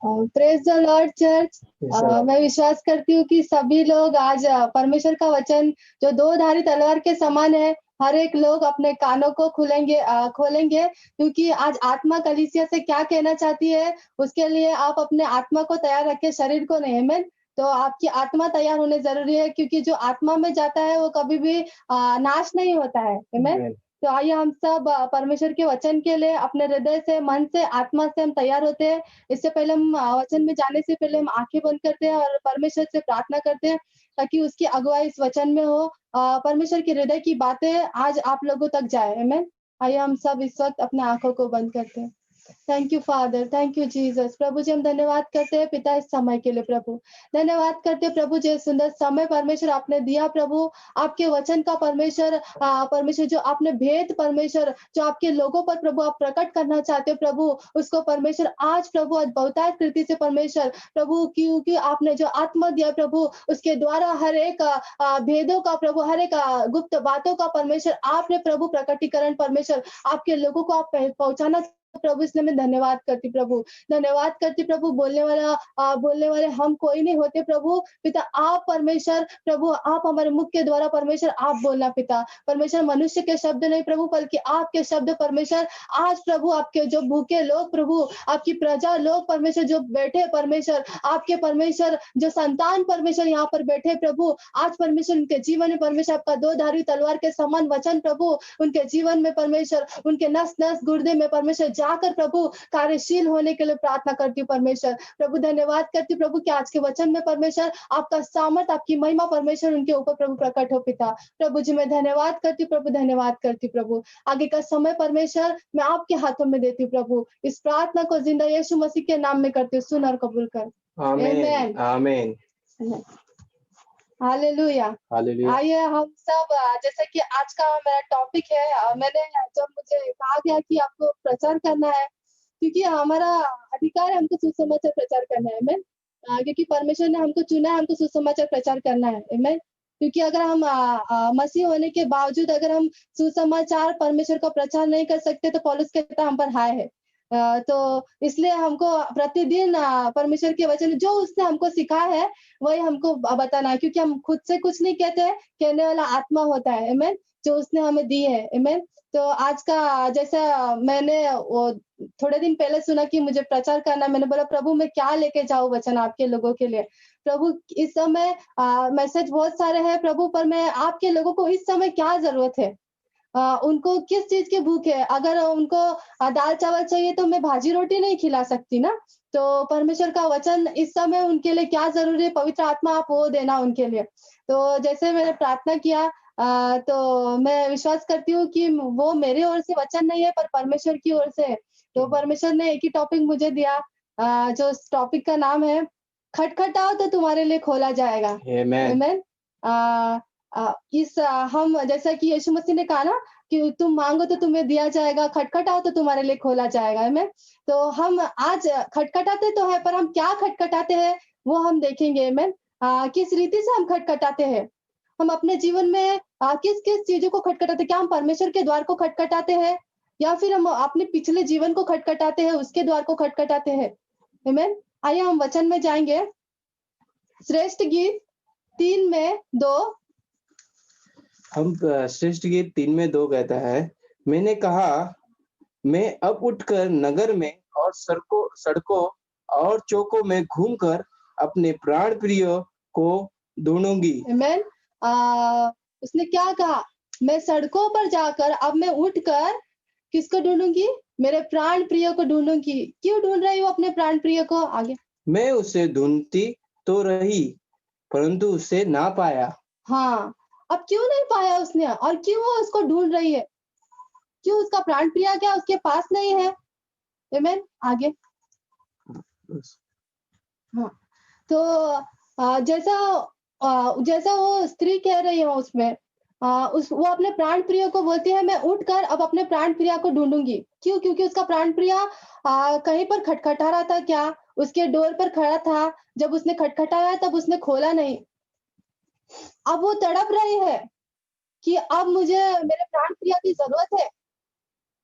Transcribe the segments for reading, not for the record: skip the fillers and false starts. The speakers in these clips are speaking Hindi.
Praise the Lord church. मैं विश्वास करती हूँ कि सभी लोग आज परमेश्वर का वचन जो दो धारी तलवार के समान है, हर एक लोग अपने कानों को खोलेंगे, क्योंकि आज आत्मा कलीसिया से क्या कहना चाहती है, उसके लिए आप अपने आत्मा को तैयार रखें, शरीर को नहीं। आमीन। तो आपकी आत्मा तैयार होने जरूरी है, क्योंकि जो आत्मा में जाता है वो कभी भी नाश नहीं होता है। आमीन। तो आइए हम सब परमेश्वर के वचन के लिए अपने हृदय से, मन से, आत्मा से हम तैयार होते हैं। इससे पहले हम वचन में जाने से पहले हम आंखें बंद करते हैं और परमेश्वर से प्रार्थना करते हैं, ताकि उसकी अगुवाई इस वचन में हो। परमेश्वर के हृदय की बातें आज आप लोगों तक जाए। आमीन। आइए हम सब इस वक्त अपने आंखों को बंद करते हैं। Thank you Father, thank you Jesus. प्रभु जी हम धन्यवाद करते हैं पिता इस समय के लिए। प्रभु धन्यवाद करते हैं प्रभु जी, सुंदर समय परमेश्वर आपने दिया। प्रभु आपके वचन का परमेश्वर जो आपने भेद परमेश्वर जो आपके लोगों पर प्रभु आप प्रकट करना चाहते हो प्रभु, उसको परमेश्वर आज प्रभु आज बहुतायत कृति से परमेश्वर प्रभु, क्योंकि आपने जो आत्मा दिया प्रभु, उसके द्वारा हर एक भेदों का प्रभु, हर एक गुप्त बातों का परमेश्वर आपने प्रभु प्रकटीकरण परमेश्वर आपके लोगों को आप पहुंचाना प्रभु, इसलिए मैं धन्यवाद करती प्रभु, धन्यवाद करती प्रभु। बोलने वाले हम कोई नहीं होते प्रभु। पिता आप परमेश्वर प्रभु, आप हमारे मुख के द्वारा परमेश्वर आप बोलना पिता परमेश्वर, मनुष्य के शब्द नहीं प्रभु, बल्कि आपके शब्द परमेश्वर। आज प्रभु आपके जो भूखे लोग प्रभु, आपकी प्रजा लोग परमेश्वर जो बैठे परमेश्वर, आपके परमेश्वर जो संतान परमेश्वर यहाँ पर बैठे प्रभु, आज परमेश्वर उनके जीवन में परमेश्वर आपका दो धारी तलवार के समान वचन प्रभु उनके जीवन में परमेश्वर, उनके नस नस गुर्दे में परमेश्वर जाकर प्रभु कार्यशील होने के लिए प्रार्थना करती हूँ परमेश्वर। प्रभु धन्यवाद करती हूँ प्रभु कि आज के वचन में परमेश्वर आपका सामर्थ, आपकी महिमा परमेश्वर उनके ऊपर प्रभु प्रकट हो पिता। प्रभु जी मैं धन्यवाद करती हूँ प्रभु, धन्यवाद करती हूँ प्रभु। आगे का समय परमेश्वर मैं आपके हाथों में देती हूँ प्रभु। इस प्रार्थना को जिंदा यीशु मसीह के नाम में करती हूँ, सुन और कबूल कर। आमीन आमीन हालेलुया। हालेलुया। आइए हम सब जैसे कि आज का मेरा टॉपिक है, मैंने जब मुझे कहा गया कि आपको प्रचार करना है, क्योंकि हमारा अधिकार है हमको सुसमाचार प्रचार करना है। आमीन। क्योंकि परमेश्वर ने हमको चुना है, हमको सुसमाचार प्रचार करना है। आमीन। क्योंकि अगर हम मसीह होने के बावजूद अगर हम सुसमाचार परमेश्वर का प्रचार नहीं कर सकते, तो पौलुस कहता है हम पर हाय है। तो इसलिए हमको प्रतिदिन परमेश्वर के वचन जो उसने हमको सिखाया है वही हमको बताना है, क्योंकि हम खुद से कुछ नहीं कहते हैं, कहने वाला आत्मा होता है। आमीन। जो उसने हमें दी है। आमीन। तो आज का जैसा मैंने वो थोड़े दिन पहले सुना कि मुझे प्रचार करना, मैंने बोला प्रभु मैं क्या लेके जाऊं वचन आपके लोगों के लिए। प्रभु इस समय मैसेज बहुत सारे हैं प्रभु, पर मैं आपके लोगों को इस समय क्या जरूरत है, उनको किस चीज की भूख है। अगर उनको दाल चावल चाहिए तो मैं भाजी रोटी नहीं खिला सकती ना। तो परमेश्वर का वचन इस समय उनके लिए क्या जरूरी है, पवित्र आत्मा आप वो देना उनके लिए। तो जैसे मैंने प्रार्थना किया, तो मैं विश्वास करती हूँ कि वो मेरी ओर से वचन नहीं है, पर परमेश्वर की ओर से है। तो परमेश्वर ने एक ही टॉपिक मुझे दिया, जो टॉपिक का नाम है खटखटाओ तो तुम्हारे लिए खोला जाएगा। आमीन आमीन। हम जैसा कि यीशु मसीह ने कहा ना कि तुम मांगो तो तुम्हें दिया जाएगा, खटखटाओ तो तुम्हारे लिए खोला जाएगा। आमीन। तो हम आज खटखटाते तो है, पर हम क्या खटखटाते हैं वो हम देखेंगे। आमीन। किस रीति से हम खटखटाते हैं, हम अपने जीवन में किस किस चीजों को खटखटाते हैं। क्या हम परमेश्वर के द्वार को खटखटाते हैं, या फिर हम अपने पिछले जीवन को खटखटाते हैं, उसके द्वार को खटखटाते हैं। आमीन। आइए हम वचन में जाएंगे। श्रेष्ठ गीत 3:2। हम श्रेष्ठ गीत 3:2 कहता है, मैंने कहा मैं अब उठकर नगर में और सड़कों और चौकों में घूमकर अपने प्राण प्रिय को ढूंढूंगी। आमीन। उसने क्या कहा, मैं सड़कों पर जाकर अब मैं उठकर किसको ढूंढूंगी, मेरे प्राण प्रिय को ढूंढूंगी। क्यों ढूंढ रही हूँ अपने प्राण प्रिय को? आगे मैं उसे ढूंढती तो रही, परंतु उसे ना पाया। हाँ, अब क्यों नहीं पाया उसने, और क्यों वो उसको ढूंढ रही है? क्यों उसका प्राण प्रिय क्या उसके पास नहीं है? आमीन। आगे हाँ, तो जैसा वो स्त्री कह रही है उसमें, वो अपने प्राण प्रिय को बोलती है मैं उठकर अब अपने प्राण प्रिय को ढूंढूंगी। क्यों? क्योंकि उसका प्राण प्रिय कहीं पर खटखटा रहा था, क्या उसके डोर पर खड़ा था। जब उसने खटखटाया तब उसने खोला नहीं। अब वो तड़प रही है कि अब मुझे मेरे प्राण प्रिय की जरूरत है,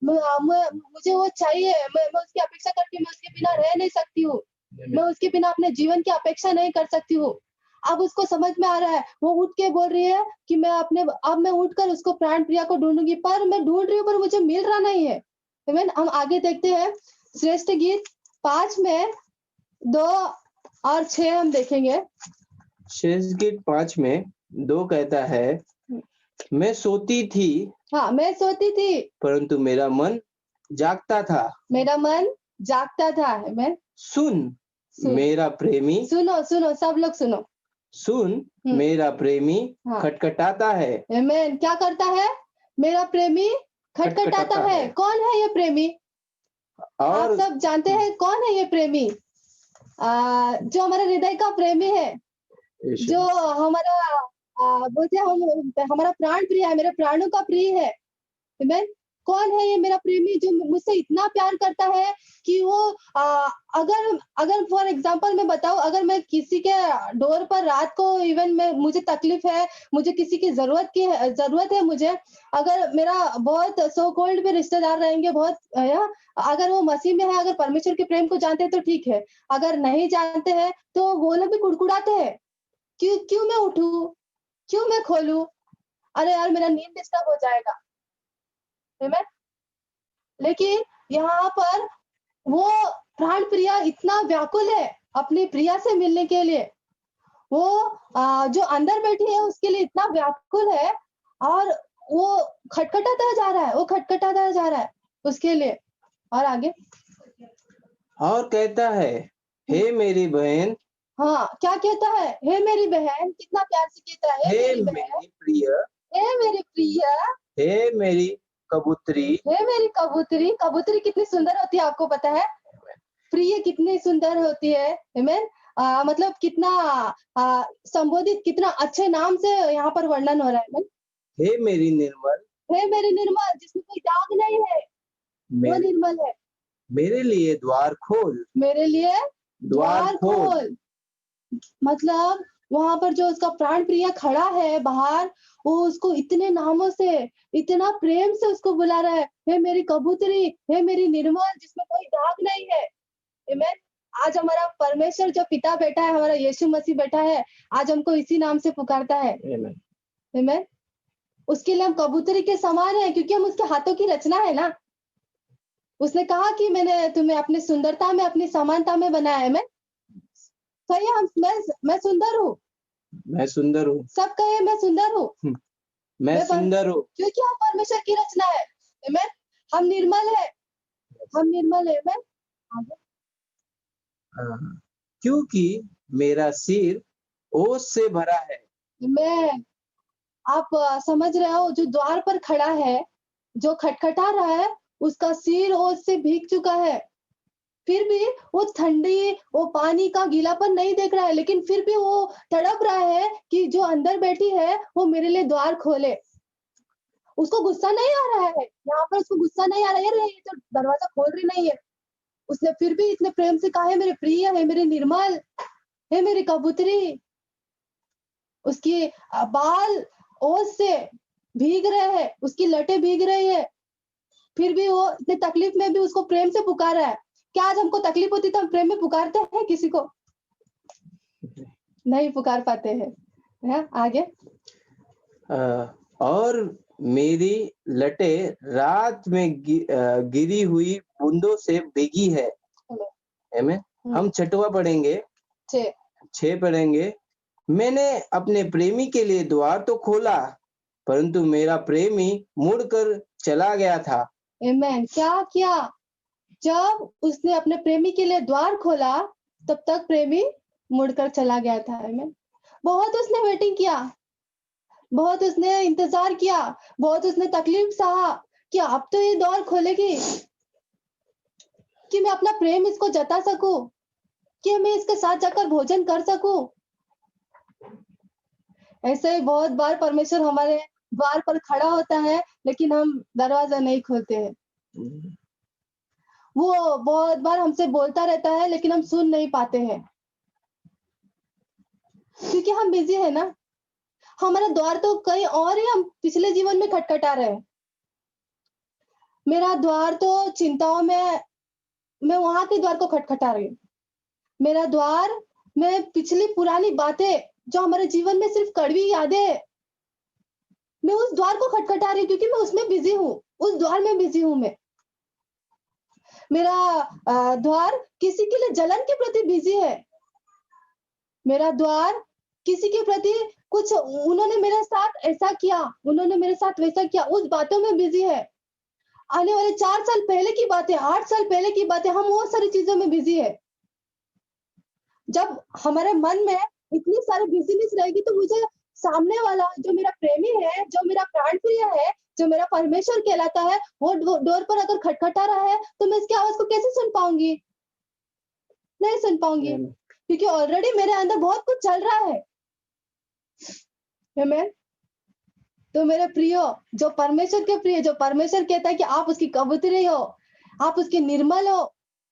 मुझे वो चाहिए, मैं उसकी अपेक्षा करती हूँ, मैं उसके बिना रह नहीं सकती हूँ। मैं उसके बिना अपने जीवन की अपेक्षा नहीं कर सकती हूँ। अब उसको समझ में आ रहा है, वो उठ के बोल रही है कि अब मैं उठकर उसको प्राण प्रिया को ढूँढूँगी, पर मैं ढूँढ रही हूँ पर मुझे मिल रहा नहीं है। आमीन। हम आगे देखते हैं श्रेष्ठ गीत 5 में 2 और 6 हम देखेंगे। श्रेष्ठ गीत 5 में 2 कहता है, मैं सोती थी हाँ, मैं सोती थी, परंतु मेरा मन जागता था। मेरा मन जागता था। आमीन। सुन सुन मेरा प्रेमी सुनो, सुनो, सब लोग सुनो। सुन हुँ। मेरा प्रेमी हाँ। खटखटाता है। आमीन। क्या करता है? मेरा प्रेमी खटखटाता खटखटाता है। है। कौन है ये प्रेमी? आप और सब जानते हैं कौन है ये प्रेमी? जो हमारे हृदय का प्रेमी है, यीशु जो हमारा बोलते हैं हम हमारा प्राण प्रिय है, मेरे प्राणों का प्रिय है। आमीन। कौन है ये मेरा प्रेमी जो मुझसे इतना प्यार करता है कि वो अगर अगर फॉर एग्जांपल मैं बताऊँ, अगर मैं किसी के डोर पर रात को इवन मैं मुझे तकलीफ है, मुझे किसी की ज़रूरत है मुझे, अगर मेरा बहुत सो कॉल्ड में रिश्तेदार रहेंगे बहुत अगर वो मसीह में है, अगर परमेश्वर के प्रेम को जानते हैं तो ठीक है, अगर नहीं जानते हैं तो वो लोग भी कुड़कुड़ाते हैं। क्यों क्यों मैं उठूँ? क्यों मैं खोलूँ? अरे यार मेरा नींद डिस्टर्ब हो जाएगा। आमीन। लेकिन यहाँ पर वो प्राण प्रिया इतना व्याकुल है अपनी प्रिया से मिलने के लिए। वो जो अंदर बैठी है उसके लिए इतना व्याकुल है और वो खटखटाता जा रहा है, वो खटखटाता जा रहा है उसके लिए। और आगे? और कहता है, हे मेरी बहन, हाँ, क्या कहता है? हे मेरी बहन, कितना प्यार से कहता है, हे हे मेरी बहन, मेरी प्रिय, हे मेरी प्रिय, हे मेरी कबूतरी। हे मेरी कबूतरी। कबूतरी कितनी सुंदर होती है आपको पता है? प्रिय कितनी सुंदर होती है। आमीन। मतलब कितना संबोधित कितना अच्छे नाम से यहाँ पर वर्णन हो रहा है। आमीन। हे मेरी निर्मल, हे मेरी निर्मल जिसमें कोई दाग नहीं है, वो मेरे, निर्मल है। मेरे लिए द्वार खोल। मेरे लिए द्वार द्वार खोल। खोल। मतलब वहाँ पर जो उसका प्राण प्रिय खड़ा है बाहर, वो उसको इतने नामों से, इतना प्रेम से उसको बुला रहा है, हे मेरी कबूतरी, हे मेरी निर्मल जिसमें कोई दाग नहीं है। आमीन। आज हमारा परमेश्वर जो पिता बेटा है, हमारा यीशु मसीह बेटा है, आज हमको इसी नाम से पुकारता है। आमीन। आमीन। उसके लिए हम कबूतरी के समान हैं क्योंकि हम उसके हाथों की रचना है ना। उसने कहा कि मैंने तुम्हें अपनी सुंदरता में, अपनी समानता में बनाया है। आमीन। सही है, मैं सुंदर हूँ। मैं सुंदर हूँ। सब कहे मैं सुंदर हूँ। मैं मैं सुंदर हूँ। क्योंकि हम परमेश्वर की रचना है। आमीन। हम निर्मल है, हम निर्मल है। आमीन। आगे? हाँ, क्योंकि मेरा सिर ओस से भरा है। मैं आप समझ रहे हो जो द्वार पर खड़ा है, जो खटखटा रहा है, उसका सिर ओस से भीग चुका है। फिर भी वो ठंडी, वो पानी का गीलापन नहीं देख रहा है, लेकिन फिर भी वो तड़प रहा है कि जो अंदर बैठी है, वो मेरे लिए द्वार खोले। उसको गुस्सा नहीं आ रहा है, यहाँ पर उसको गुस्सा नहीं आ रहा है, "अरे! ये तो दरवाज़ा खोल रही नहीं है।" उसने फिर भी इतने प्रेम से कहा, "हे मेरे प्रिय, हे मेरे निर्मल, हे मेरी कबूतरी।" उसकी बाल ओस से भीग रहे हैं, उसकी लटें भीग रही है, फिर भी वो इतनी तकलीफ में भी उसको प्रेम से पुकारा है। क्या आज हमको तकलीफ होती तो हम प्रेम में पुकारते हैं किसी को? नहीं पुकार पाते हैं। हैं? आगे? और मेरी लटें रात में गिरी हुई बूंदों से भीगी है। आमीन। हम 6वां पढ़ेंगे। 6 6 पढ़ेंगे। मैंने अपने प्रेमी के लिए द्वार तो खोला, परंतु मेरा प्रेमी मुड़कर चला गया था। आमीन। क्या किया? जब उसने अपने प्रेमी के लिए द्वार खोला, तब तक प्रेमी मुड़कर चला गया था। आमीन। बहुत उसने वेटिंग किया, बहुत उसने इंतज़ार किया, बहुत उसने तकलीफ सहा कि अब तो ये द्वार खोलेगी, कि मैं अपना प्रेम इसको जता सकूँ, कि मैं इसके साथ जाकर भोजन कर सकूँ। ऐसे ही बहुत बार परमेश्वर हमारे द्वार पर खड़ा होता है, लेकिन हम दरवाज़ा नहीं खोलते हैं। वो बहुत बार हमसे बोलता रहता है, लेकिन हम सुन नहीं पाते हैं। क्योंकि हम बिज़ी हैं ना। हमारा द्वार तो कहीं और ही हम पिछले जीवन में खटखटा रहे हैं। मेरा द्वार तो चिंताओं में मैं वहाँ के द्वार को खटखटा रही हूँ। मेरा द्वार में पिछली पुरानी बातें जो हमारे जीवन में सिर्फ कड़वी यादें हैं, मैं उस द्वार को खटखटा रही हूँ क्योंकि मैं उसमें बिजी हूँ, उस द्वार में बिजी हूँ मैं। मेरा द्वार किसी के लिए जलन के प्रति बिजी है। मेरा द्वार किसी के प्रति कुछ उन्होंने मेरे साथ ऐसा किया, उन्होंने मेरे साथ वैसा किया, उस बातों में बिजी है। आने वाले 4 साल पहले की बातें, 8 साल पहले की बातें, हम वो सारी चीज़ों में बिजी है। जब हमारे मन में इतनी सारी बिज़ीनेस रहेगी तो मुझे सामने वाला जो मेरा प्रेमी है, जो मेरा प्राण-प्रिय है, जो मेरा परमेश्वर कहलाता है, वो डोर पर अगर खटखटा रहा है, तो मैं उसकी आवाज़ को कैसे सुन पाऊँगी? नहीं सुन पाऊँगी, आमीन। क्योंकि ऑलरेडी मेरे अंदर बहुत कुछ चल रहा है। आमीन। तो मेरे प्रियो, जो परमेश्वर के प्रिय, जो परमेश्वर कहता है कि आप उसकी कबूतरी हो, आप उसके निर्मल हो,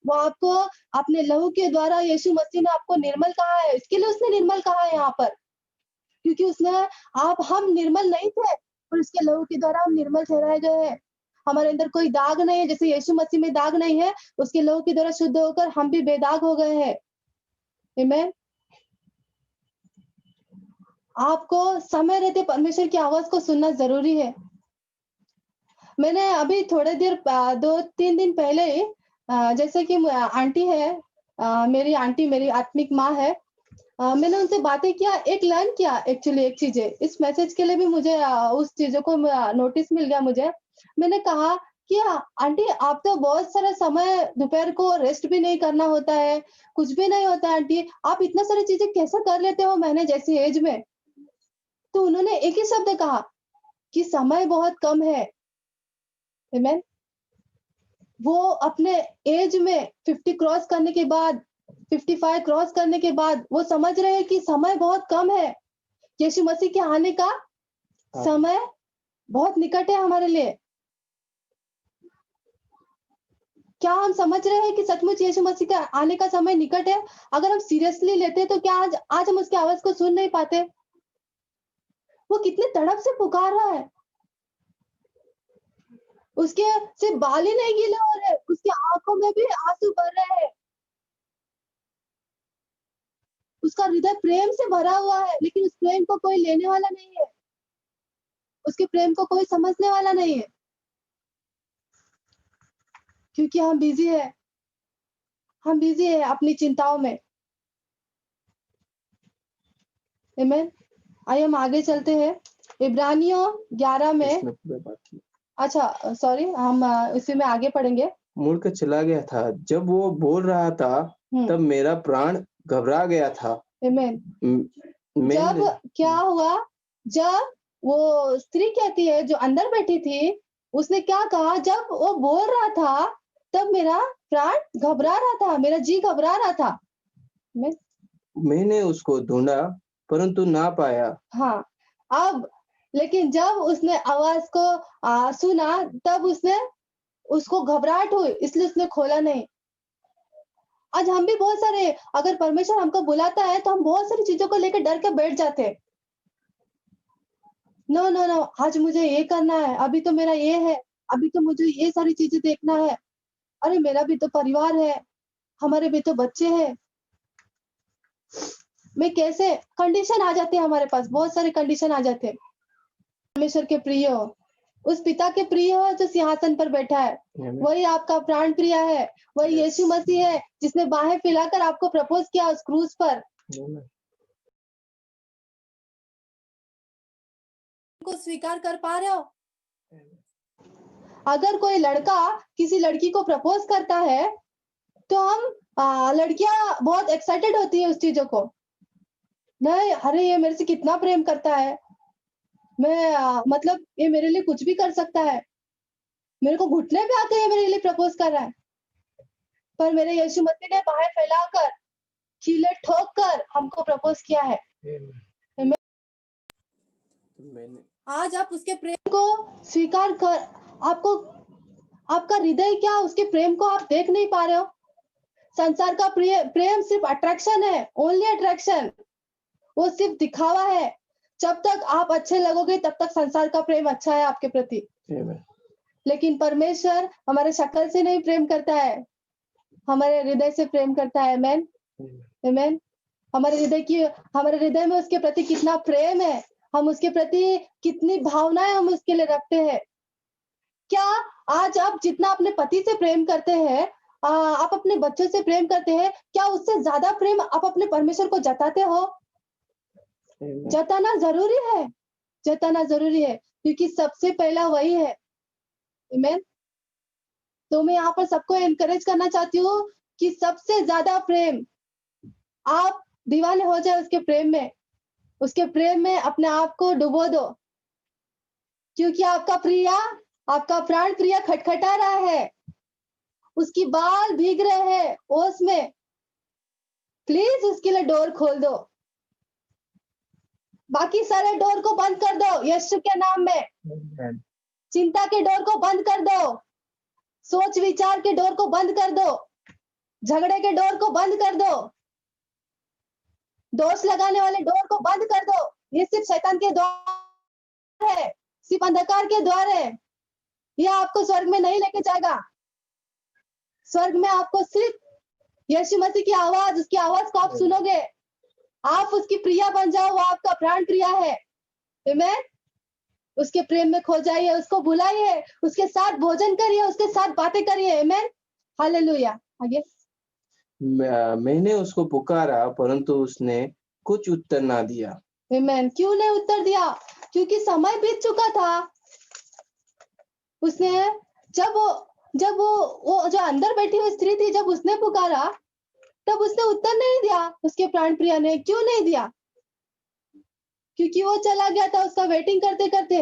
वो आपको अपने लहू के द्वारा यीशु मसीह ने आपको निर्मल कहा है। इसके लिए उसने निर्मल कहा है यहाँ पर, क्योंकि उसने हम निर्मल नहीं थे, पर उसके लहू के द्वारा हम निर्मल ठहराए गए हैं। हमारे अंदर कोई दाग नहीं है, जैसे यीशु मसीह में दाग नहीं है, उसके लहू के द्वारा शुद्ध होकर हम भी बेदाग हो गए हैं। आमीन। आपको समय रहते परमेश्वर की आवाज़ को सुनना ज़रूरी है। मैंने अभी थोड़े देर 2-3 दिन पहले ही जैसे कि आंटी है, मेरी आंटी मेरी आत्मिक माँ है। मैंने उनसे बातें किया, एक लर्न किया एक्चुअली एक चीज़ें। इस मैसेज के लिए भी मुझे उस चीज़ों को नोटिस मिल गया मुझे। मैंने कहा कि आंटी आप तो बहुत सारा समय दोपहर को रेस्ट भी नहीं करना होता है, कुछ भी नहीं होता है आंटी, आप इतना सारी चीज़ें कैसे कर लेते हो मैंने जैसी एज में? तो उन्होंने एक ही शब्द कहा कि समय बहुत कम है। आमीन। वो अपने एज में 50 क्रॉस करने के बाद 55 क्रॉस करने के बाद वो समझ रहे हैं कि समय बहुत कम है। यीशु मसीह के आने का हाँ। समय बहुत निकट है हमारे लिए। क्या हम समझ रहे हैं कि सचमुच यीशु मसीह का आने का समय निकट है? अगर हम सीरियसली लेते तो क्या आज हम उसकी आवाज़ को सुन नहीं पाते? वो कितने तड़प से पुकार रहा है। उसके सिर्फ बाल ही नहीं गीले हो रहे, उसकी आँखों में भी आँसू भर रहे हैं। उसका हृदय प्रेम से भरा हुआ है, लेकिन उस प्रेम को कोई लेने वाला नहीं है। उसके प्रेम को कोई समझने वाला नहीं है। क्योंकि हम बिज़ी है। हम बिज़ी है अपनी चिंताओं में। आमीन। आइए हम आगे चलते हैं। इब्रानियों 11 में इसमें पूरा बात की। अच्छा सॉरी हम इसी में आगे पढ़ेंगे। मुड़कर चला गया था। जब वो बोल रहा था, तब मेरा प्राण घबरा गया था। आमीन। जब मैंने क्या हुआ? जब वो स्त्री कहती है जो अंदर बैठी थी, उसने क्या कहा? जब वो बोल रहा था, तब मेरा प्राण घबरा रहा था, मेरा जी घबरा रहा था। आमीन। मैंने उसको ढूँढा, परंतु ना पाया। हाँ, अब लेकिन जब उसने आवाज़ को सुना, तब उसको घबराहट हुई, इसलिए उसने खोला नहीं। आज हम भी बहुत सारे अगर परमेश्वर हमको बुलाता है, तो हम बहुत सारी चीज़ों को लेकर डर के बैठ जाते हैं। नो, नो, नो, आज मुझे ये करना है, अभी तो मेरा ये है, अभी तो मुझे ये सारी चीज़ें देखना है। अरे मेरा भी तो परिवार है, हमारे भी तो बच्चे हैं। मैं कैसे कंडीशन आ जाते हैं हमारे पास, बहुत सारे कंडीशन आ जाते हैं। परमेश्वर के प्रिय हो, उस पिता के प्रिय हो जो सिंहासन पर बैठा है, वही आपका प्राण प्रिय है, वही यीशु मसीह है जिसने बाहें फैलाकर आपको प्रपोज किया उस क्रूस पर। को स्वीकार कर पा रहे हो? अगर कोई लड़का किसी लड़की को प्रपोज करता है, तो हम लड़कियां बहुत एक्साइटेड होती है उस चीजों को। नहीं, अरे ये मेरे से कितना प्रेम करता है, मैं मतलब ये मेरे लिए कुछ भी कर सकता है, मेरे को घुटने पे आके ये मेरे लिए प्रपोज कर रहा है। पर मेरे यीशु मसीह ने बाहें फैलाकर, कीलें ठोक कर हमको प्रपोज किया है। मैंने आज आप उसके प्रेम को स्वीकार कर, आपको आपका हृदय क्या उसके प्रेम को आप देख नहीं पा रहे हो? संसार का प्रेम सिर्फ अट्रैक्शन है, ओनली अट्रैक्शन। वो सिर्फ दिखावा है। जब तक आप अच्छे लगोगे तब तक संसार का प्रेम अच्छा है आपके प्रति। लेकिन परमेश्वर हमारे शक्ल से नहीं प्रेम करता है, हमारे हृदय से प्रेम करता है। आमीन। आमेन। हमारे हृदय में उसके प्रति कितना प्रेम है, हम उसके प्रति कितनी भावनाएं हम उसके लिए रखते हैं। क्या आज आप जितना अपने पति से प्रेम करते हैं, आप अपने बच्चों से प्रेम करते हैं, क्या उससे ज्यादा प्रेम आप अपने परमेश्वर को जताते हो? जताना जरूरी है, जताना जरूरी है, क्योंकि सबसे पहला वही है। आमेन। तो मैं यहाँ पर सबको एनकरेज करना चाहती हूँ कि सबसे ज्यादा प्रेम, आप दीवाने हो जाए उसके प्रेम में अपने आप को डुबो दो, क्योंकि आपका प्राण प्रिय खटखटा रहा है, उसकी बाल भीग रहे हैं ओस में, प्लीज उसके लिए डोर खोल दो, बाकी सारे डोर को बंद कर दो यीशु के नाम में। चिंता के डोर को बंद कर दो, सोच विचार के डोर को बंद कर दो, झगड़े के डोर को बंद कर दो, दोष लगाने वाले डोर को बंद कर दो। ये सिर्फ शैतान के द्वार है, सिर्फ अंधकार के द्वार है, यह आपको स्वर्ग में नहीं लेके जाएगा। स्वर्ग में आपको सिर्फ यीशु मसीह की आवाज, उसकी आवाज को आप सुनोगे, आप उसकी प्रिया बन जाओ, वो आपका प्राण प्रिया है। आमेन। उसके प्रेम में खो जाइए, उसको बुलाइए, उसके साथ भोजन करिए, उसके साथ बातें करिए। आमेन। हालेलुया। आगे। मैंने उसको पुकारा परंतु उसने कुछ उत्तर ना दिया। आमेन। क्यों नहीं उत्तर दिया? क्योंकि समय बीत चुका था। उसने जब वो जो अंदर बैठी हुई स्त्री थी, जब उसने पुकारा तब उसने उत्तर नहीं दिया। उसके प्राण प्रिया ने क्यों नहीं दिया? क्योंकि वो चला गया था उसका वेटिंग करते करते।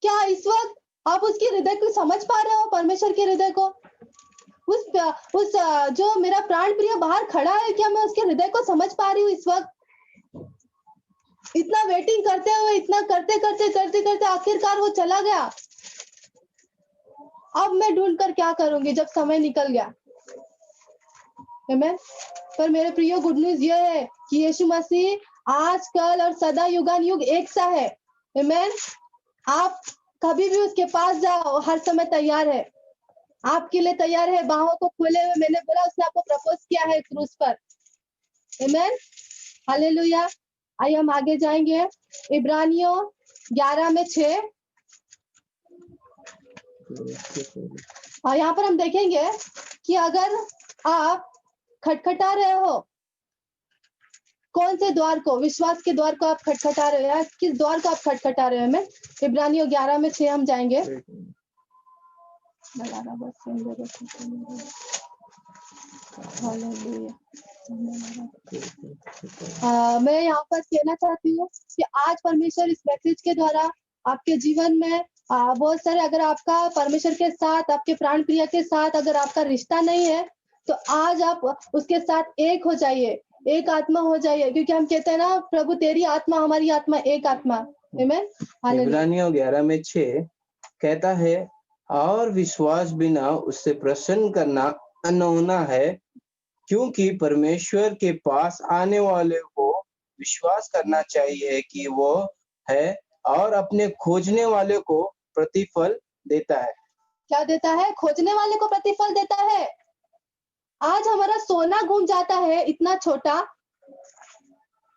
क्या इस वक्त आप उसके हृदय को समझ पा रहे हो? परमेश्वर के हृदय को, उस जो मेरा प्राण प्रिय बाहर खड़ा है, क्या मैं उसके हृदय को समझ पा रही हूँ इस वक्त? इतना वेटिंग करते हुए, इतना करते करते आखिरकार वो चला गया। अब मैं ढूंढ कर क्या करूंगी जब समय निकल गया? आमेन। पर मेरे प्रियो, गुड न्यूज ये है कि यीशु मसीह आज, कल और सदा युगान युग एक सा है। आमेन। आप कभी भी उसके पास जाओ, हर समय तैयार है, आपके लिए तैयार है, बाहों को खोले हुए। मैंने बोला उसने आपको प्रपोज किया है क्रूस पर। आमेन। हालेलुया। आइए हम आगे जाएंगे। इब्रानियों 11:6 और यहाँ पर हम देखेंगे कि अगर आप खटखटा रहे हो, कौन से द्वार को, विश्वास के द्वार को आप खटखटा रहे हो, या किस द्वार को आप खटखटा रहे हो? हमें इब्रानियों 11:6 हम जाएंगे। मैं यहाँ पर कहना चाहती हूँ कि आज परमेश्वर इस मैसेज के द्वारा आपके जीवन में बहुत सारे, अगर आपका परमेश्वर के साथ, आपके प्राण प्रिय के साथ अगर आपका रिश्ता नहीं है, तो आज आप उसके साथ एक हो जाइए, एक आत्मा हो जाइए, क्योंकि हम कहते हैं ना, प्रभु तेरी आत्मा हमारी आत्मा एक आत्मा। आमेन। इब्रानियों 11:6 कहता है, और विश्वास बिना उससे प्रसन्न करना अनहोना है, क्योंकि परमेश्वर के पास आने वाले को विश्वास करना चाहिए कि वो है और अपने खोजने वाले को प्रतिफल देता है। क्या देता है? खोजने वाले को प्रतिफल देता है। आज हमारा सोना घूम जाता है इतना छोटा,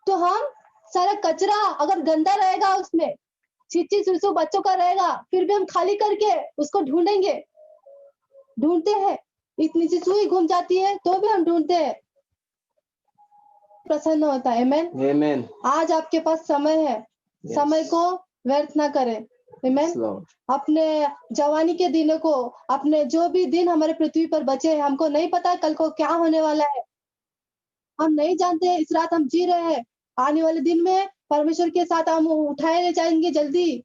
तो हम सारा कचरा अगर गंदा रहेगा, उसमें छिची सुसु बच्चों का रहेगा, फिर भी हम खाली करके उसको ढूंढते हैं। इतनी सी सुई घूम जाती है तो भी हम ढूंढते हैं। प्रसन्न होता है। आमेन। आमेन। आज आपके पास समय है, समय को व्यर्थ ना करें। आमेन। अपने जवानी के दिनों को, अपने जो भी दिन हमारे पृथ्वी पर बचे हैं, हमको नहीं पता कल को क्या होने वाला है, हम नहीं जानते। इस रात हम जी रहे हैं, आने वाले दिन में परमेश्वर के साथ हम उठाए ले जाएंगे जल्दी।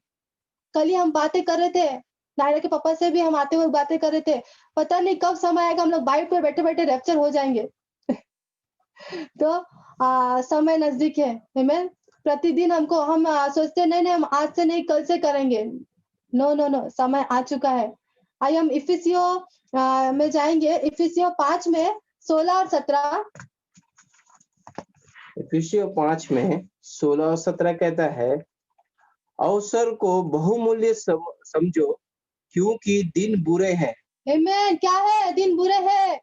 कल ही हम बातें कर रहे थे, नायरा के पापा से भी हम आते हुए बातें कर रहे थे, पता नहीं कब समय आएगा, हम लोग बाइक पे बैठे बैठे रैप्चर हो जाएंगे। तो समय नजदीक है। आमेन। प्रतिदिन हम सोचते नहीं, हम आज से नहीं कल से करेंगे। नो, समय आ चुका है। आइए हम इफिसियों में जाएंगे। इफिसियों 5:16 और 17। इफिसियों 5:16 और 17 कहता है, अवसर को बहुमूल्य समझो, क्योंकि दिन बुरे हैं। आमेन। क्या है? दिन बुरे हैं।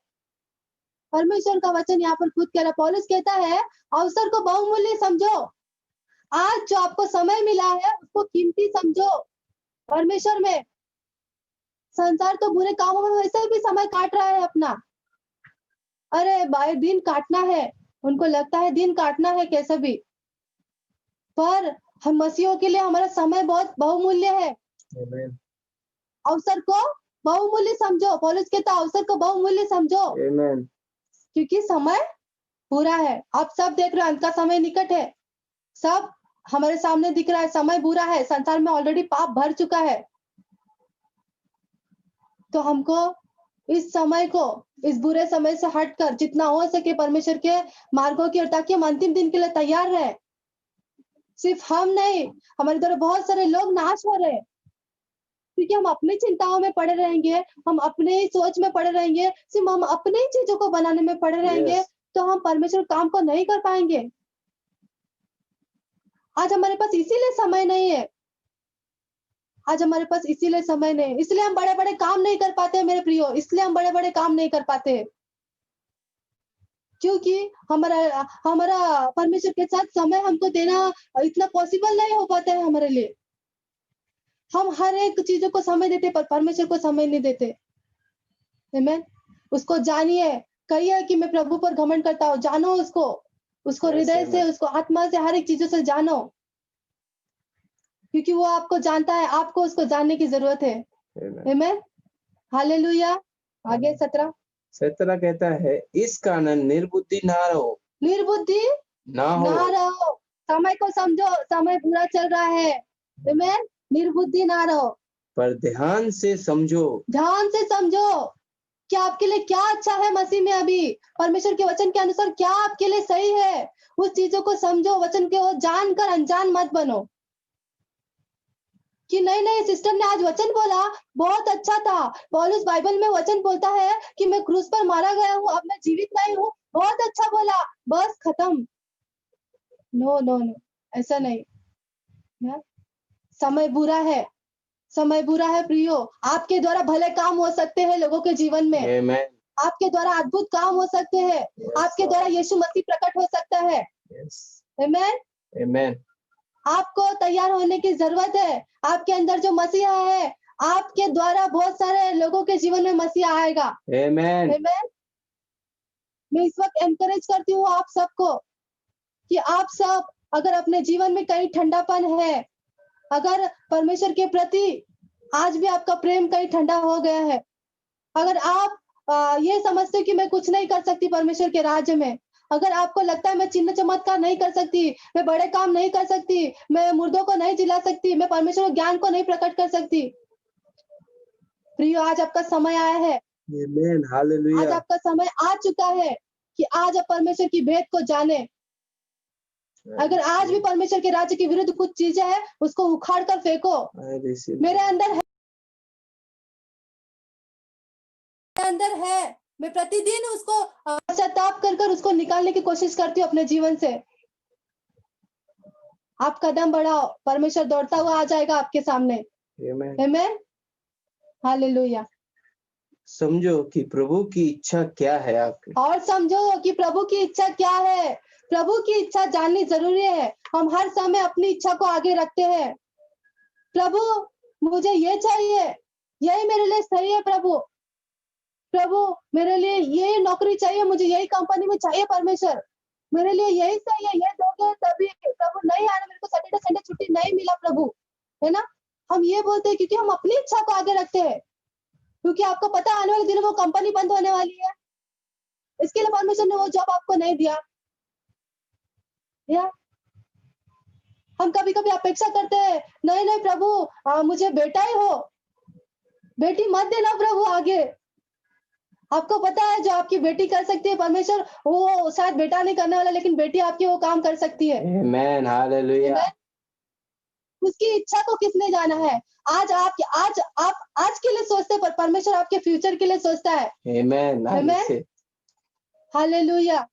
परमेश्वर का वचन यहाँ पर खुद कह रहा, पौलुस कहता है अवसर को बहुमूल्य समझो। आज जो आपको समय मिला है उसको कीमती समझो। परमेश्वर में संसार तो बुरे कामों में वैसे भी समय काट रहा है अपना। अरे भाई दिन काटना है, उनको लगता है दिन काटना है कैसे भी, पर हम मसीहों के लिए हमारा समय बहुत बहुमूल्य है। Amen. अवसर को बहुमूल्य समझो। पौलुस कहता है अवसर को बहुमूल्य समझो, Amen. क्योंकि समय बुरा है। आप सब देख रहे हैं अंत का समय निकट है। सब हमारे सामने दिख रहा है, समय बुरा है, संसार में ऑलरेडी पाप भर चुका है। तो हमको इस समय को, इस बुरे समय से हटकर जितना हो सके परमेश्वर के मार्गों की ओर, ताकि हम अंतिम दिन के लिए तैयार रहे। सिर्फ हम नहीं, हमारे द्वारा बहुत सारे लोग नाश हो रहे हैं, क्योंकि हम अपनी चिंताओं में पड़े रहेंगे, हम अपने ही सोच में पड़े रहेंगे, सिर्फ हम अपनी ही चीजों को बनाने में पड़े रहेंगे। Yes. तो हम परमेश्वर काम को नहीं कर पाएंगे। आज हमारे पास इसीलिए समय नहीं है। आज हमारे पास इसीलिए समय नहीं, इसलिए हम बड़े बड़े काम नहीं कर पाते मेरे प्रियो, इसलिए हम बड़े बड़े काम नहीं कर पाते, क्योंकि हमारा हमारा परमेश्वर के साथ समय हमको देना इतना पॉसिबल नहीं हो पाता है हमारे लिए। हम हर एक चीजों को समय देते पर परमेश्वर को समय नहीं देते। आमीन। उसको जानिए, कहिए कि मैं प्रभु पर घमंड करता हूँ, जानो उसको, उसको Yes, हृदय से, amen. उसको आत्मा से, हर एक चीजों से जानो, क्योंकि वो आपको जानता है, आपको उसको जानने की जरूरत है। Amen. आमीन। हालेलुया। आगे 17 17 कहता है, इस कारण निर्बुद्धि ना रहो, निर्बुद्धि ना ना हो, रहो। समय को समझो, समय बुरा चल रहा है। आमीन। निर्बुद्धि ना रहो, पर ध्यान से समझो। ध्यान से समझो कि आपके लिए क्या अच्छा है मसीह में। अभी परमेश्वर के वचन के अनुसार क्या आपके लिए सही है, उस चीजों को समझो। वचन के वो जानकर अनजान मत बनो कि नहीं नहीं सिस्टर ने आज वचन बोला, बहुत अच्छा था। पौलुस बाइबल में वचन बोलता है कि मैं क्रूस पर मारा गया हूँ, अब मैं जीवित नहीं हूँ, बहुत अच्छा बोला, बस खत्म। नो नो नो, ऐसा नहीं है। समय बुरा है, समय बुरा है प्रियो। आपके द्वारा भले काम हो सकते हैं लोगों के जीवन में, Amen. आपके द्वारा अद्भुत काम हो सकते हैं, Yes, आपके द्वारा Lord. यीशु मसीह प्रकट हो सकता है। Yes. आमीन। Amen. आपको तैयार होने की जरूरत है। आपके अंदर जो मसीहा है, आपके द्वारा बहुत सारे लोगों के जीवन में मसीहा आएगा। Amen. आमीन। मैं इस वक्त एनकरेज करती हूँ आप सबको कि आप सब अगर अपने जीवन में कहीं ठंडापन है, अगर परमेश्वर के प्रति आज भी आपका प्रेम कहीं ठंडा हो गया है, अगर आप ये समझते हो कि मैं कुछ नहीं कर सकती परमेश्वर के राज्य में, अगर आपको लगता है मैं चिन्ह चमत्कार नहीं कर सकती, मैं बड़े काम नहीं कर सकती, मैं मुर्दों को नहीं जिला सकती, मैं परमेश्वर के ज्ञान को नहीं प्रकट कर सकती, प्रियो आज आपका समय आया है। Amen. आज Hallelujah. आपका समय आ चुका है कि आज आप परमेश्वर की भेद को जाने। अगर आज भी परमेश्वर के राज्य के विरुद्ध कुछ चीजें हैं, उसको उखाड़ कर फेंको। I receive. मेरे अंदर है, मैं प्रतिदिन उसको पश्चाताप कर कर उसको निकालने की कोशिश करती हूँ अपने जीवन से। आप कदम बढ़ाओ, परमेश्वर दौड़ता हुआ आ जाएगा आपके सामने। Amen. आमीन। हालेलुया। समझो कि प्रभु की इच्छा क्या है आपकी। और समझो कि प्रभु की इच्छा क्या है। प्रभु की इच्छा जाननी जरूरी है। हम हर समय अपनी इच्छा को आगे रखते हैं। प्रभु मुझे ये चाहिए, यही मेरे लिए सही है प्रभु। प्रभु मेरे लिए यही नौकरी चाहिए, मुझे यही कंपनी में चाहिए परमेश्वर, मेरे लिए यही सही है, ये दोगे तभी। प्रभु नहीं आना, मेरे को सैटरडे संडे छुट्टी नहीं मिला प्रभु, है ना। हम ये बोलते हैं क्योंकि हम अपनी इच्छा को आगे रखते हैं, क्योंकि आपको पता है आने वाले दिनों में वो कंपनी बंद होने वाली है, इसके लिए परमेश्वर ने वो जॉब आपको नहीं दिया। या हम कभी कभी अपेक्षा करते हैं, नहीं नहीं प्रभु मुझे बेटा ही हो, बेटी मत देना प्रभु आगे। आपको पता है जो आपकी बेटी कर सकती है परमेश्वर, वो शायद बेटा नहीं करने वाला, लेकिन बेटी आपकी वो काम कर सकती है। Amen. Hallelujah. Amen? उसकी इच्छा को किसने जाना है। आज आप आज के लिए सोचते हैं, पर परमेश्वर आपके फ्यूचर के लिए सोचता है। Amen. I Amen? receive. Hallelujah.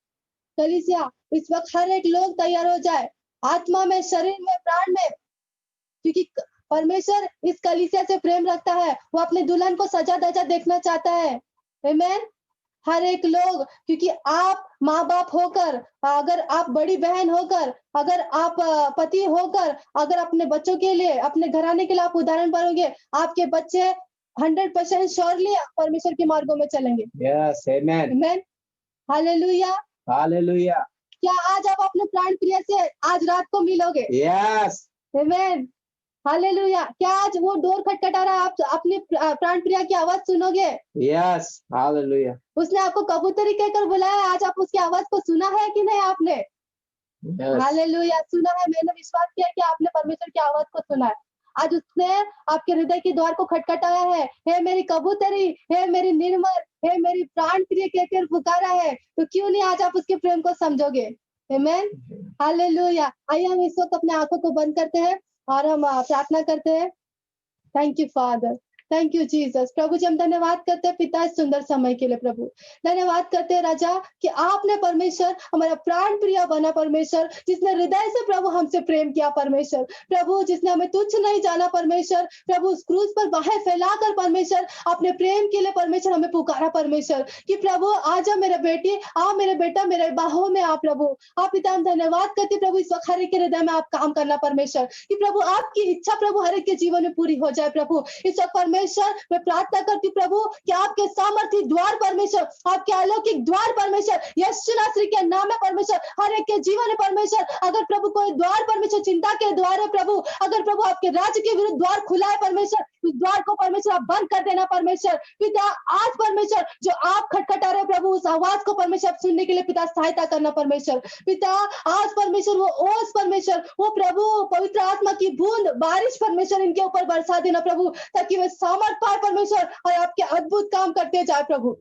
कलीसिया इस वक्त हर एक लोग तैयार हो जाए, आत्मा में, शरीर में, प्राण में, क्योंकि परमेश्वर इस कलीसिया से प्रेम रखता है। वो अपने दुल्हन को सजा धजा देखना चाहता है। आमीन। हर एक लोग, क्योंकि आप माँ बाप होकर, अगर आप बड़ी बहन होकर, अगर आप पति होकर, अगर अपने बच्चों के लिए, अपने घराने के लिए आप उदाहरण बनोगे, आपके बच्चे 100% श्योरली परमेश्वर के मार्गों में चलेंगे। Yes, amen. आमेन, हालेलुया। Hallelujah. क्या आज आप अपने प्राण प्रिय से आज रात को मिलोगे? Yes. आमेन, हालेलुया। क्या आज वो डोर खटखटा रहा है, आप अपने प्राण प्रिय की आवाज सुनोगे? Yes. Hallelujah. उसने आपको कबूतरी कहकर बुलाया, आज आप उसकी आवाज को सुना है कि नहीं आपने? Yes. हालेलुया, सुना है। मैंने विश्वास किया कि आपने परमेश्वर की आवाज को सुना है। आज उसने आपके हृदय के द्वार को खटखटाया है। हे मेरी कबूतरी, हे मेरी निर्मल, हे मेरी प्राण प्रिय कहकर पुकारा है, तो क्यों नहीं आज आप उसके प्रेम को समझोगे? आमेन, हालेलुया। आइए हम इस वक्त अपने आंखों को बंद करते हैं और हम प्रार्थना करते हैं। Thank you Father, thank you Jesus. प्रभु जी हम धन्यवाद करते हैं पिता इस सुंदर समय के लिए। प्रभु धन्यवाद करते हैं राजा कि आपने परमेश्वर हमारा प्राण प्रिय बना परमेश्वर, जिसने हृदय से प्रभु हमसे प्रेम किया परमेश्वर, प्रभु जिसने हमें तुच्छ नहीं जाना परमेश्वर, प्रभु उस क्रूस पर बाहें फैलाकर परमेश्वर अपने प्रेम के लिए परमेश्वर हमें पुकारा परमेश्वर कि प्रभु आजा मेरे बेटी, आ मेरे बेटा, मेरे बाहों में आ प्रभु। आप पिता हम धन्यवाद करते प्रभु इस वक्त हर एक के हृदय में आप काम करना परमेश्वर, कि प्रभु आपकी इच्छा प्रभु हर एक के जीवन में पूरी हो जाए प्रभु। इस वक्त परमेश्वर मैं प्रार्थना करती प्रभु कि आपके सामर्थ्य द्वार परमेश्वर, आपके अलौकिक द्वार परमेश्वर, यीशु नासरी के नाम में परमेश्वर हर एक के जीवन में परमेश्वर, अगर प्रभु कोई द्वार परमेश्वर चिंता के द्वार है प्रभु, अगर प्रभु आपके राज्य के विरुद्ध द्वार खुला है परमेश्वर, उस द्वार को परमेश्वर आप बंद कर देना परमेश्वर। पिता आज परमेश्वर जो आप खटखटा रहे प्रभु, उस आवाज को परमेश्वर आप सुनने के लिए पिता सहायता करना परमेश्वर। पिता आज परमेश्वर वो ओस परमेश्वर, वो प्रभु पवित्र आत्मा की बूंद बारिश परमेश्वर इनके ऊपर बरसा देना प्रभु, ताकि वे सामर्थ पाए परमेश्वर और आपके अद्भुत काम करते जाए प्रभु।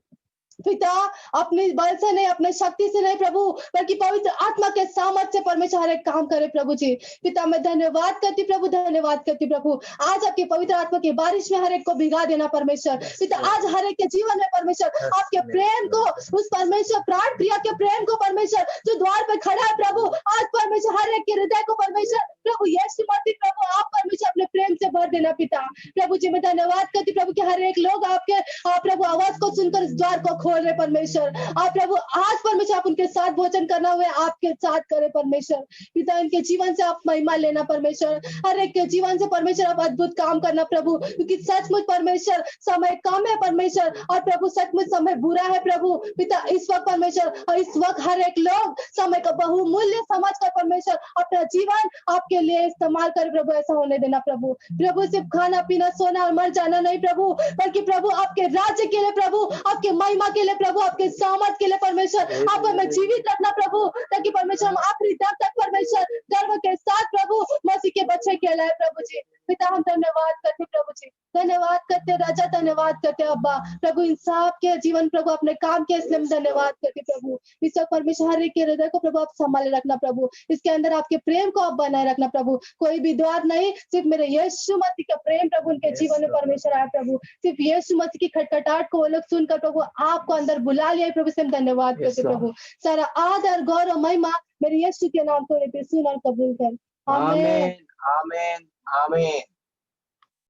पिता अपने बल से नहीं, अपने शक्ति से नहीं प्रभु, बल्कि पवित्र आत्मा के सामर्थ्य से परमेश्वर हर एक काम करे प्रभु जी। पिता मैं धन्यवाद करती प्रभु, धन्यवाद करती प्रभु। आज आपके पवित्र आत्मा की बारिश में हर एक को भिगा देना परमेश्वर। पिता आज हर एक के जीवन में परमेश्वर आपके प्रेम को, उस परमेश्वर प्राण प्रिय के प्रेम को परमेश्वर जो द्वार पे खड़ा है प्रभु, आज परमेश्वर हर एक के हृदय को परमेश्वर प्रभु यीशु मसीह प्रभु आप परमेश्वर अपने प्रेम से भर देना पिता। प्रभु जी मैं धन्यवाद करती प्रभु कि हर एक लोग आपके प्रभु आवाज को सुनकर इस द्वार को खोल रहे परमेश्वर। आप प्रभु आज परमेश्वर आप उनके साथ भोजन करना हुए आपके साथ करे परमेश्वर। पिता इनके जीवन से आप महिमा लेना परमेश्वर, हर एक के जीवन से परमेश्वर आप अद्भुत काम करना प्रभु, क्योंकि सचमुच परमेश्वर समय कम है परमेश्वर, और प्रभु सचमुच समय बुरा है प्रभु। पिता इस वक्त परमेश्वर, और इस वक्त हर एक लोग समय का बहुमूल्य समझ कर परमेश्वर अपना जीवन आपके लिए इस्तेमाल करे प्रभु। ऐसा होने देना प्रभु। प्रभु सिर्फ खाना पीना सोना और मर जाना नहीं प्रभु, बल्कि प्रभु आपके राज्य के लिए प्रभु, आपके महिमा के लिए प्रभु, आपके सामर्थ के लिए परमेश्वर आप हमें जीवित रखना प्रभु, ताकि परमेश्वर हम आखिरी दम तक परमेश्वर गर्व के साथ प्रभु मसीह के बच्चे कहलाए प्रभु जी। पिता हम धन्यवाद करते प्रभु जी, धन्यवाद करते राजा, धन्यवाद करते अब्बा। प्रभु इन सब के जीवन प्रभु अपने काम के इसलिए हम धन्यवाद करते प्रभु। इस वक्त परमेश्वर हर एक के हृदय को प्रभु आप संभाले रखना प्रभु, इसके अंदर आपके प्रेम को आप बनाए रखना प्रभु। कोई भी द्वार नहीं, सिर्फ मेरे यीशु मसीह का प्रेम प्रभु उनके जीवन में परमेश्वर आया प्रभु। सिर्फ यीशु मसीह की खटखटाहट को वो लोग सुनकर प्रभु आपको अंदर बुला लिया प्रभु, से हम धन्यवाद करते प्रभु। सारा आदर गौरव महिमा मेरे यीशु के नाम को लेते सुन और कबूल कर। आमीन, आमीन, आमीन, आमीन।